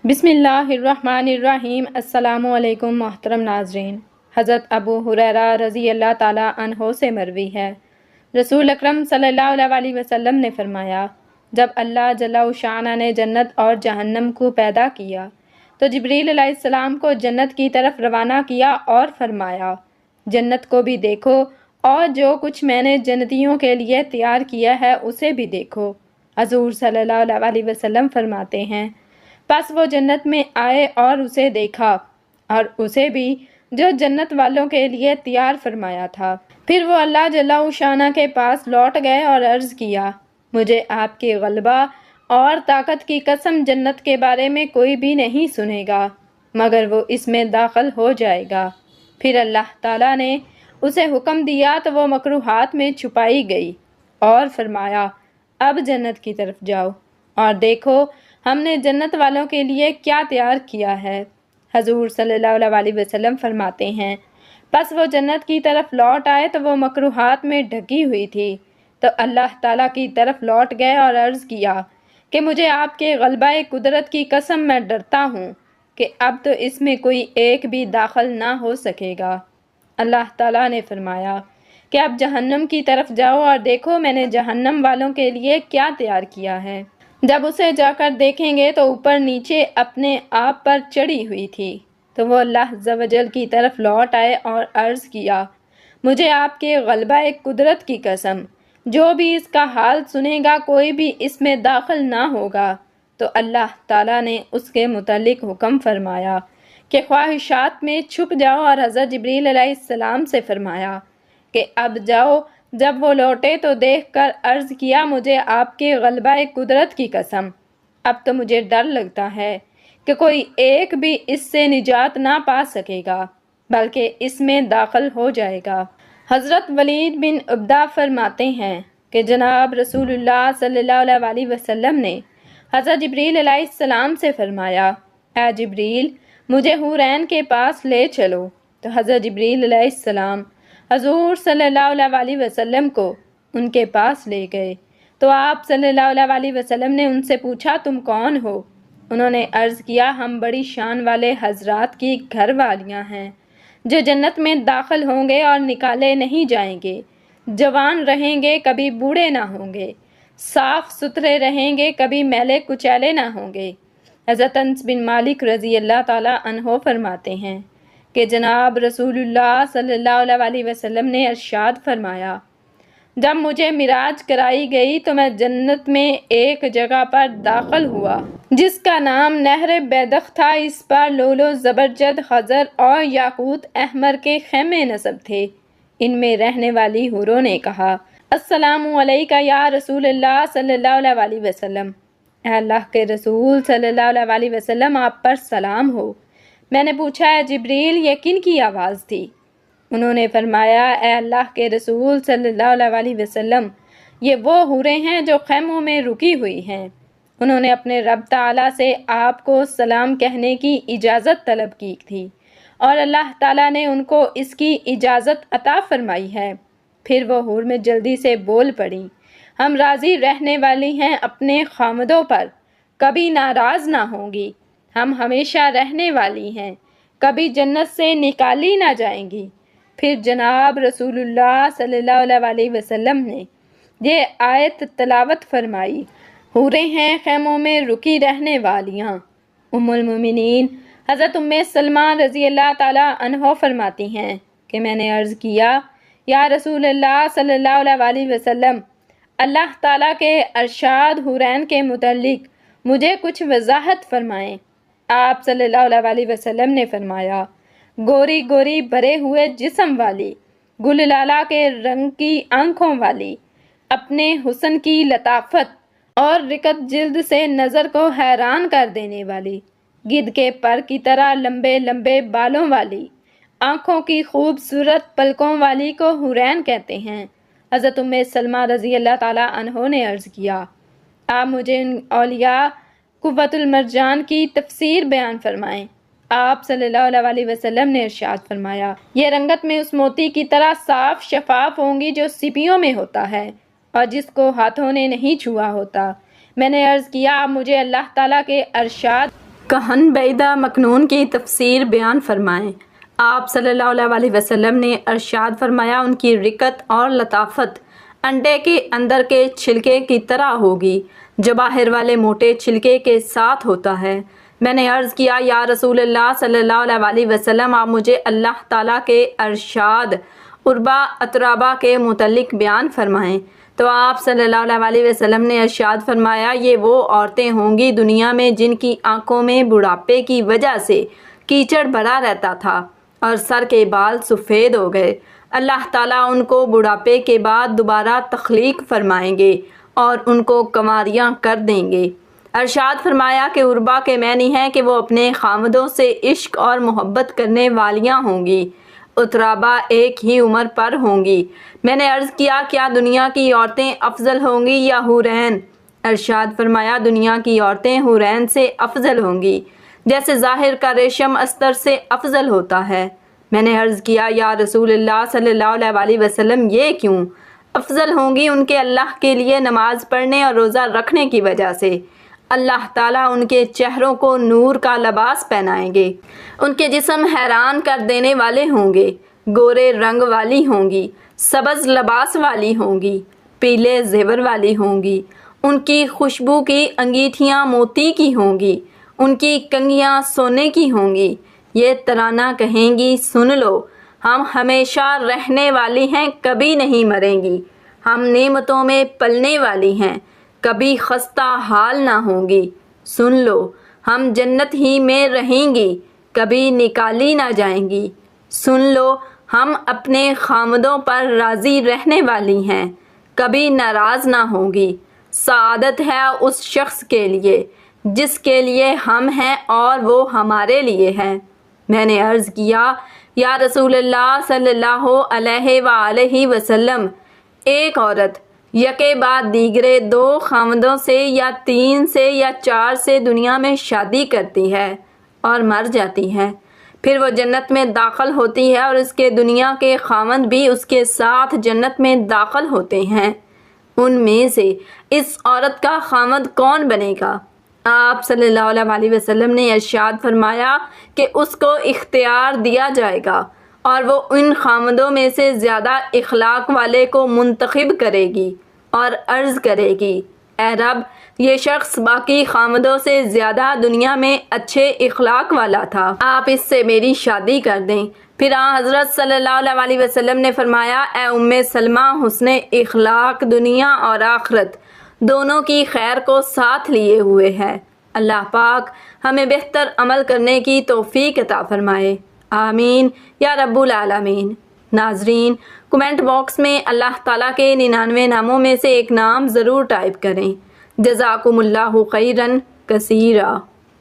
بسم اللہ الرحمن الرحیم۔ السلام علیکم محترم ناظرین۔ حضرت ابو ہریرہ رضی اللہ تعالیٰ عنہ سے مروی ہے، رسول اکرم صلی اللہ علیہ وسلم نے فرمایا، جب اللہ جل شانہ نے جنت اور جہنم کو پیدا کیا تو جبریل علیہ السلام کو جنت کی طرف روانہ کیا اور فرمایا، جنت کو بھی دیکھو اور جو کچھ میں نے جنتیوں کے لیے تیار کیا ہے اسے بھی دیکھو۔ حضور صلی اللہ علیہ وسلم فرماتے ہیں، پس وہ جنت میں آئے اور اسے دیکھا اور اسے بھی جو جنت والوں کے لیے تیار فرمایا تھا۔ پھر وہ اللہ جل شانہ کے پاس لوٹ گئے اور عرض کیا، مجھے آپ کے غلبہ اور طاقت کی قسم، جنت کے بارے میں کوئی بھی نہیں سنے گا مگر وہ اس میں داخل ہو جائے گا۔ پھر اللہ تعالیٰ نے اسے حکم دیا تو وہ مکروہات میں چھپائی گئی اور فرمایا، اب جنت کی طرف جاؤ اور دیکھو ہم نے جنت والوں کے لیے کیا تیار کیا ہے۔ حضور صلی اللہ علیہ وسلم فرماتے ہیں، پس وہ جنت کی طرف لوٹ آئے تو وہ مکروہات میں ڈھکی ہوئی تھی، تو اللہ تعالیٰ کی طرف لوٹ گئے اور عرض کیا کہ مجھے آپ کے غلبہ قدرت کی قسم، میں ڈرتا ہوں کہ اب تو اس میں کوئی ایک بھی داخل نہ ہو سکے گا۔ اللہ تعالیٰ نے فرمایا کہ اب جہنم کی طرف جاؤ اور دیکھو میں نے جہنم والوں کے لیے کیا تیار کیا ہے۔ جب اسے جا کر دیکھیں گے تو اوپر نیچے اپنے آپ پر چڑھی ہوئی تھی، تو وہ اللہ عز و جل کی طرف لوٹ آئے اور عرض کیا، مجھے آپ کے غلبہ قدرت کی قسم، جو بھی اس کا حال سنے گا کوئی بھی اس میں داخل نہ ہوگا۔ تو اللہ تعالیٰ نے اس کے متعلق حکم فرمایا کہ خواہشات میں چھپ جاؤ اور حضرت جبریل علیہ السلام سے فرمایا کہ اب جاؤ۔ جب وہ لوٹے تو دیکھ کر عرض کیا، مجھے آپ کے غلبہ قدرت کی قسم، اب تو مجھے ڈر لگتا ہے کہ کوئی ایک بھی اس سے نجات نہ پا سکے گا بلکہ اس میں داخل ہو جائے گا۔ حضرت ولید بن عبدہ فرماتے ہیں کہ جناب رسول اللہ صلی اللہ علیہ وسلم نے حضرت جبریل علیہ السلام سے فرمایا، اے جبریل مجھے حورین کے پاس لے چلو۔ تو حضرت جبریل علیہ السلام حضور صلی اللہ علیہ وسلم کو ان کے پاس لے گئے تو آپ صلی اللہ علیہ وسلم نے ان سے پوچھا، تم کون ہو؟ انہوں نے عرض کیا، ہم بڑی شان والے حضرات کی گھر والیاں ہیں جو جنت میں داخل ہوں گے اور نکالے نہیں جائیں گے، جوان رہیں گے کبھی بوڑھے نہ ہوں گے، صاف ستھرے رہیں گے کبھی میلے کچیلے نہ ہوں گے۔ حضرت انس بن مالک رضی اللہ تعالیٰ عنہ فرماتے ہیں کہ جناب رسول اللہ صلی اللہ علیہ وسلم نے ارشاد فرمایا، جب مجھے معراج کرائی گئی تو میں جنت میں ایک جگہ پر داخل ہوا جس کا نام نہر بیدخ تھا، اس پر لولو زبرجد خضر اور یاقوت احمر کے خیمے نصب تھے۔ ان میں رہنے والی حوروں نے کہا، السلام علیکہ یا رسول اللہ صلی اللہ علیہ وسلم، اے اللہ کے رسول صلی اللہ علیہ وسلم آپ پر سلام ہو۔ میں نے پوچھا، اے جبریل یہ کن کی آواز تھی؟ انہوں نے فرمایا، اے اللہ کے رسول صلی اللہ علیہ وسلم یہ وہ حوریں ہیں جو خیموں میں رکی ہوئی ہیں۔ انہوں نے اپنے رب تعالیٰ سے آپ کو سلام کہنے کی اجازت طلب کی تھی اور اللہ تعالیٰ نے ان کو اس کی اجازت عطا فرمائی ہے۔ پھر وہ حور میں جلدی سے بول پڑیں، ہم راضی رہنے والی ہیں اپنے خامدوں پر، کبھی ناراض نہ ہوں گی، ہم ہمیشہ رہنے والی ہیں، کبھی جنت سے نکالی نہ جائیں گی۔ پھر جناب رسول اللہ صلی اللہ علیہ وسلم نے یہ آیت تلاوت فرمائی، حوریں ہیں خیموں میں رکی رہنے والیاں۔ ام المومنین حضرت ام سلمہ رضی اللہ تعالیٰ عنہ فرماتی ہیں کہ میں نے عرض کیا، یا رسول اللہ صلی اللہ علیہ وسلم اللہ تعالیٰ کے ارشاد حورین کے متعلق مجھے کچھ وضاحت فرمائیں۔ آپ صلی اللہ علیہ وسلم نے فرمایا، گوری گوری بھرے ہوئے جسم والی، گل لالہ کے رنگ کی آنکھوں والی، اپنے حسن کی لطافت اور رقت جلد سے نظر کو حیران کر دینے والی، گدھ کے پر کی طرح لمبے لمبے بالوں والی، آنکھوں کی خوبصورت پلکوں والی کو حورین کہتے ہیں۔ حضرت ام سلمہ رضی اللہ تعالیٰ عنہ نے عرض کیا، آپ مجھے ان اولیاء قوت المرجان کی تفسیر بیان فرمائیں۔ آپ صلی اللہ علیہ وسلم نے ارشاد فرمایا، یہ رنگت میں اس موتی کی طرح صاف شفاف ہوں گی جو سیپیوں میں ہوتا ہے اور جس کو ہاتھوں نے نہیں چھوا ہوتا۔ میں نے عرض کیا، آپ مجھے اللہ تعالیٰ کے ارشاد کہن بیدہ مکنون کی تفسیر بیان فرمائیں۔ آپ صلی اللہ علیہ وسلم نے ارشاد فرمایا، ان کی رقت اور لطافت انڈے کے اندر کے چھلکے کی طرح ہوگی جو باہر والے موٹے چھلکے کے ساتھ ہوتا ہے۔ میں نے عرض کیا، یا رسول اللہ صلی اللہ علیہ وسلم، آپ مجھے اللہ تعالیٰ کے ارشاد عربا اترابا کے متعلق بیان فرمائیں۔ تو آپ صلی اللہ علیہ وسلم نے ارشاد فرمایا، یہ وہ عورتیں ہوں گی دنیا میں جن کی آنکھوں میں بڑھاپے کی وجہ سے کیچڑ بھرا رہتا تھا اور سر کے بال سفید ہو گئے۔ اللہ تعالیٰ ان کو بڑھاپے کے بعد دوبارہ تخلیق فرمائیں گے اور ان کو کنواریاں کر دیں گے۔ ارشاد فرمایا کہ عربا کے معنی ہے کہ وہ اپنے خامدوں سے عشق اور محبت کرنے والیاں ہوں گی۔ اترابا ایک ہی عمر پر ہوں گی۔ میں نے عرض کیا، کیا دنیا کی عورتیں افضل ہوں گی یا حورین؟ ارشاد فرمایا، دنیا کی عورتیں حورین سے افضل ہوں گی، جیسے ظاہر کا ریشم استر سے افضل ہوتا ہے۔ میں نے عرض کیا، یا رسول اللہ صلی اللہ علیہ وسلم، یہ کیوں افضل ہوں گی؟ ان کے اللہ کے لیے نماز پڑھنے اور روزہ رکھنے کی وجہ سے اللہ تعالیٰ ان کے چہروں کو نور کا لباس پہنائیں گے۔ ان کے جسم حیران کر دینے والے ہوں گے، گورے رنگ والی ہوں گی، سبز لباس والی ہوں گی، پیلے زیور والی ہوں گی۔ ان کی خوشبو کی انگیٹھیاں موتی کی ہوں گی، ان کی کنگھیاں سونے کی ہوں گی۔ یہ ترانہ کہیں گی، سن لو، ہم ہمیشہ رہنے والی ہیں، کبھی نہیں مریں گی۔ ہم نعمتوں میں پلنے والی ہیں، کبھی خستہ حال نہ ہوں گی۔ سن لو، ہم جنت ہی میں رہیں گی، کبھی نکالی نہ جائیں گی۔ سن لو، ہم اپنے خامدوں پر راضی رہنے والی ہیں، کبھی ناراض نہ ہوں گی۔ سعادت ہے اس شخص کے لیے جس کے لیے ہم ہیں اور وہ ہمارے لیے ہے۔ میں نے عرض کیا، یا رسول اللہ صلی اللہ علیہ وآلہ وسلم، ایک عورت یکے بعد دیگرے 2 خامدوں سے یا 3 سے یا 4 سے دنیا میں شادی کرتی ہے اور مر جاتی ہے، پھر وہ جنت میں داخل ہوتی ہے اور اس کے دنیا کے خامد بھی اس کے ساتھ جنت میں داخل ہوتے ہیں۔ ان میں سے اس عورت کا خامد کون بنے گا؟ آپ صلی اللہ علیہ وسلم نے ارشاد فرمایا کہ اس کو اختیار دیا جائے گا اور وہ ان خامدوں میں سے زیادہ اخلاق والے کو منتخب کرے گی اور عرض کرے گی، اے رب، یہ شخص باقی خامدوں سے زیادہ دنیا میں اچھے اخلاق والا تھا، آپ اس سے میری شادی کر دیں۔ پھر حضرت صلی اللہ علیہ وسلم نے فرمایا، اے ام سلمہ، حسن اخلاق دنیا اور آخرت دونوں کی خیر کو ساتھ لیے ہوئے ہے۔ اللہ پاک ہمیں بہتر عمل کرنے کی توفیق عطا فرمائے، آمین یا رب العالمین۔ ناظرین، کمنٹ باکس میں اللہ تعالیٰ کے 99 ناموں میں سے ایک نام ضرور ٹائپ کریں۔ جزاکم اللہ خیرا کثیرا۔